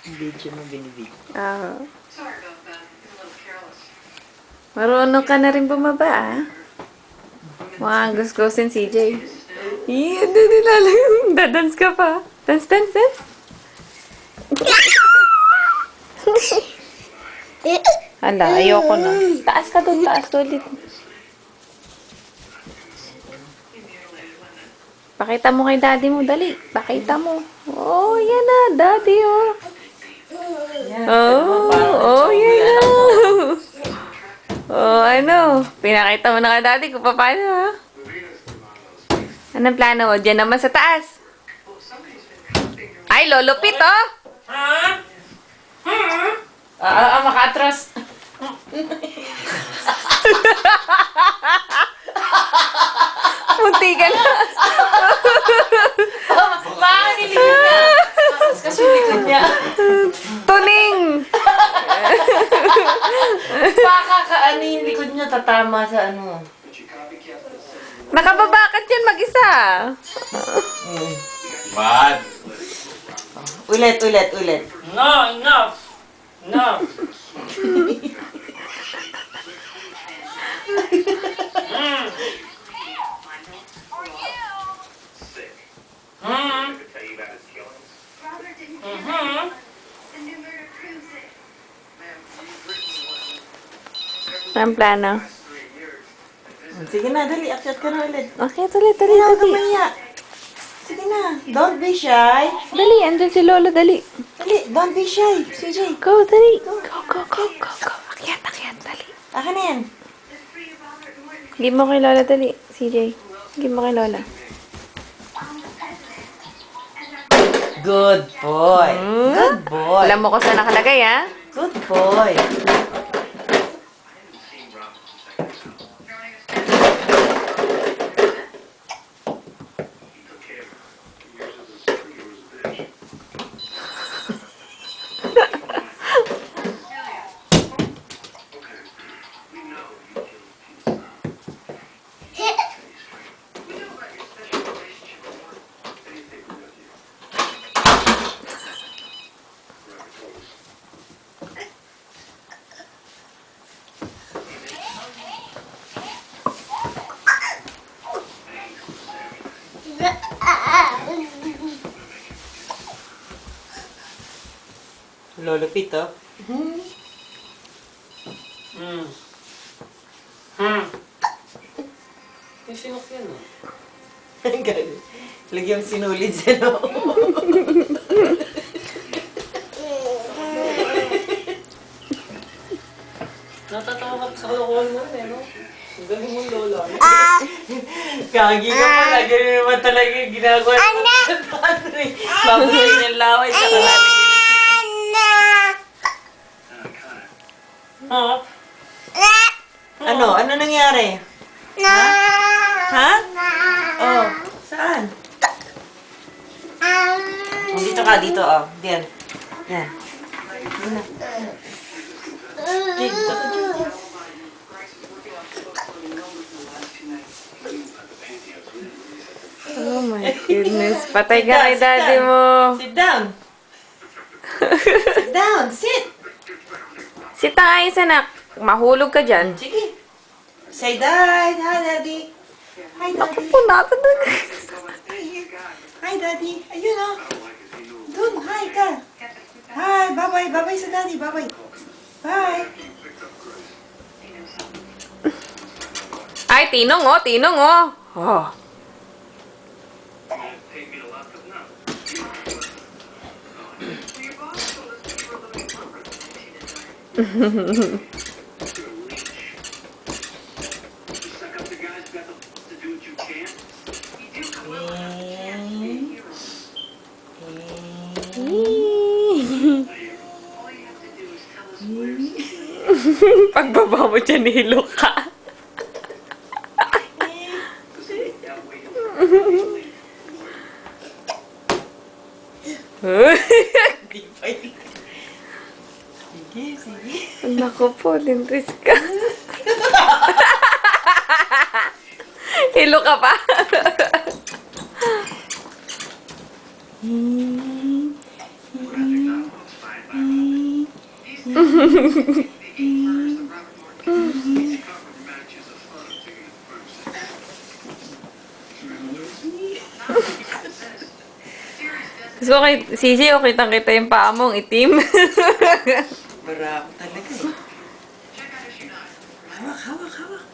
Video mo binibidyo. Ah. Marunong ka na rin bumaba, ah. Mga gusgusin, CJ. Iya, doon nilalang. Dadance ka pa. Dance, dance, dance. Hala, ayoko na. Taas ka doon, taas ka ulit. Pakita mo kay daddy mo, dali. Pakita mo. Oh, yan na, daddy, oh. Oh, yan na. Oh, ano? Pinakita mo na kay daddy kung paano, ha? Anong plano mo? Diyan naman sa taas. Ay, lolupit, oh. Makatras. Munti ka na. Baka nilikod niya. Kasi likod niya. Tuning! Baka ano yung likod niya tatama sa ano. Nakababakat yan mag-isa. What? Ulit. No, enough. No. Anong plano? Sige na, dali. Akyat ka na ulit. Okay, tuloy. Huwag ka maya. Sige na. Don't be shy. Dali, andun si Lolo, dali. Dali, don't be shy. CJ. Go, dali. Go. Akyat, dali. Akin na yan. Give mo kay Lola, dali. CJ. Give mo kay Lola. Good boy. Good boy. Alam mo kung saan nakalagay, ha? Good boy. Lolo Pito. Yung sinok yan, oh. Lagyan mo sinulid sa loob. Natatawa ka sa kalokohan mo rin, eh, no? Ang galing mong lola. Kagi ka pala. Ganun naman talaga yung ginagawa. Babasayin ng laway. Tsaka lalagyan Ha? Ano? Ano nangyari? Ha? Oh, saan? Dito ka, dito, oh. Diyan. Yan. Dito. Oh my goodness. Patay ka kay daddy mo. Sit down. Sit down. Sit. Sita nga isa na. Mahulog ka dyan. Sige. Say hi. Hi, Daddy. Hi, Ako Daddy. po natin na. Hi, Daddy. Ayun, oh. Doon, hi ka. Hi, bye-bye. Bye-bye sa Daddy. Bye-bye. Bye. Ay, tinong oh. Oh. Pagbaba mo dyan, hilo ka. Sige. Naku po, lintis ka. Hilo ka pa. Gusto ko kay CJ, o kitang-kita yung paa mong itim. Barako talaga eh. Hawak, hawak, hawak.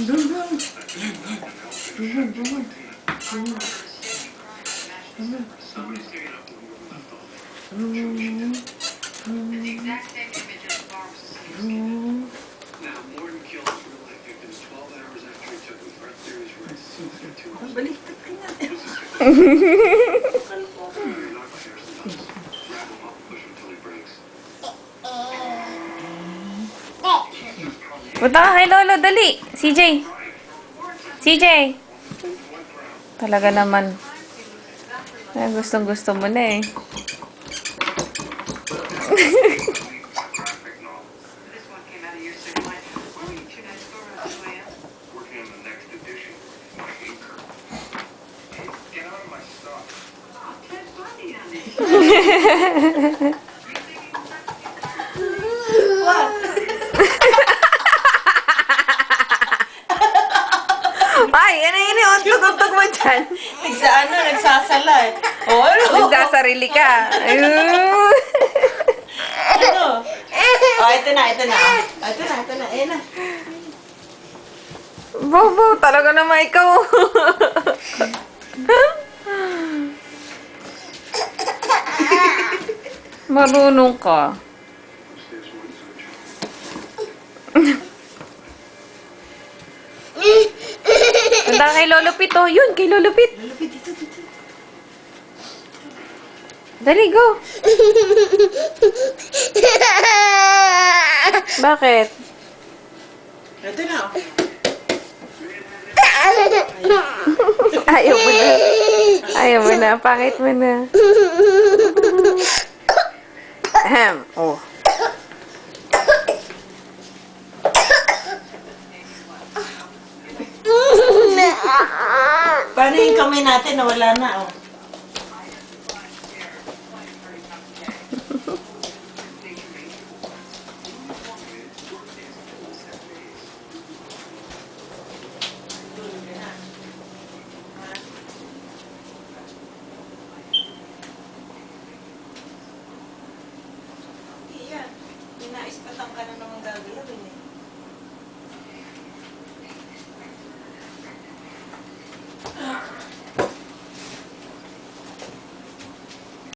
Bumong. Yan, yan. Bumong, bumong. Bumong. Bumong. Bumong. Bumong. Baliktad ka nga. Punta ka kay Lolo, dali. CJ. CJ. Talaga naman. Ay, gustong-gusto mo na eh. Ay, ano yun yun? Tugtog mo dyan. Nagsasala eh. Oh, ano? Nagsasarili ka. Ayun. Ano? Oh, ito na, ito na. Ito na, ito na. Ayan na. Bobo, talaga naman ikaw. Marunong ka. Tanda kay Lolo Pit, oh. Yun, kay Lolo Pit. Lupit, dito, dito. Dali, go. Bakit? Ito na. Ayaw mo na. Ayaw mo na. Pangit mo na. Ahem. Oh. Paano yung kamay natin na wala na, oh?